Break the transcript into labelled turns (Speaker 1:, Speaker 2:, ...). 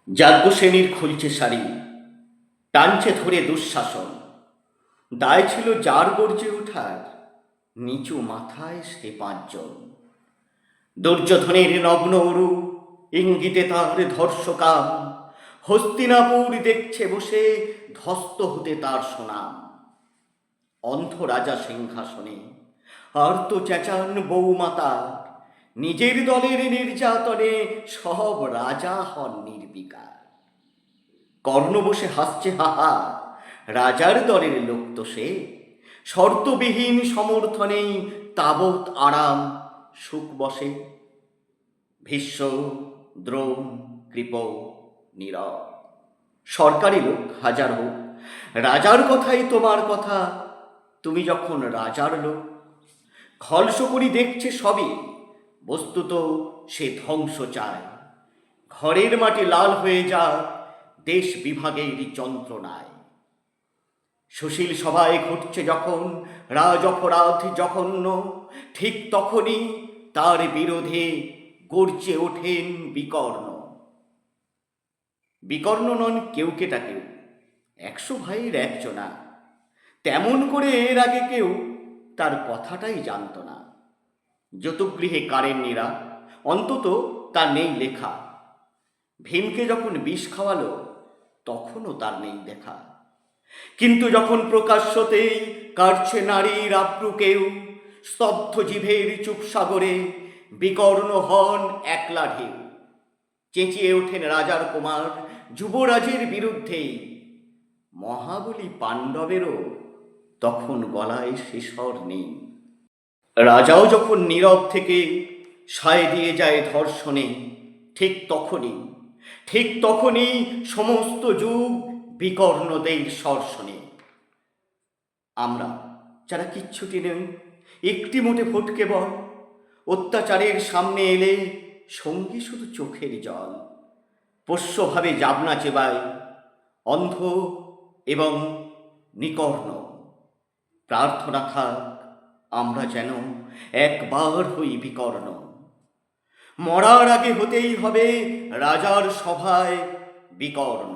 Speaker 1: যাজ্ঞসেনীর খুলছে শাড়ি, টানছে ধরে দুঃশাসন। দায় ছিল যার গর্জে ওঠার, নিচু মাথায় সে পাঁচজন। দুর্যোধনের নগ্ন উরু, ইঙ্গিতে তার ধর্ষকাম। হস্তিনাপুর দেখছে বসে, ধ্বস্ত হতে তার সুনাম। অন্ধ রাজা সিংহাসনে আর্ত চেঁচান বৌমাতার, নিজের দলের নির্যাতনে সব রাজা হন নির্বিকার। কর্ণ বসে হাসছে হাহা, রাজার দলের লোক তো সে। শর্তবিহীন সমর্থনেই তাবৎ আরাম সুখ বসে। ভীষ্ম, দ্রোণ, কৃপ, নীরব, সরকারি লোক হাজার হোক, রাজার কথাই তোমার কথা। তুমি যখন রাজার লোক, খলসকরি দেখছে সবই, বস্তুত সে ধ্বংস চায়। ঘরের মাটি লাল হয়ে যাক দেশ বিভাগের যন্ত্রণায়। সুশীল সভায় ঘটছে যখন রাজ অপরাধ জঘন্য, ঠিক তখনই তার বিরোধে গর্জে ওঠেন বিকর্ণ। বিকর্ণ নন কেউ কেটা কেউ, 100 ভাইয়ের একজনা। তেমন করে এর আগে কেউ তার কথাটাই জানত না। যতুগৃহে কারেন্নিরা, অন্তত তা নেই লেখা। ভীমকে যখন বিষ খাওয়ালো, তখনও তার নেই দেখা। কিন্তু যখন প্রকাশ্যতেই কাটছে নারীর আপ্রুকেও, স্তব্ধ জিভের চুপ সাগরে বিকর্ণ হন একলা ঢেউ। চেঁচিয়ে ওঠেন রাজার কুমার যুবরাজের বিরুদ্ধেই। মহাবলী পাণ্ডবেরও তখন গলায় সে স্বর নেই। রাজাও যখন নীরব থেকে সায় দিয়ে যায় ধর্ষণে, ঠিক তখনই সমস্ত যুগ বিকর্ণদের স্বর। আমরা যারা কিচ্ছুটি নেই, একটি মোটে ফটকে বল, অত্যাচারের সামনে এলে সঙ্গী শুধু চোখের জল। পোষ্যভাবে যাবনা চেবাই, অন্ধ এবং নিকর্ণ। প্রার্থনা থাক আমরা যেন একবার হই বিকর্ণ। মরার আগে হতেই হবে রাজার সভায় বিকর্ণ।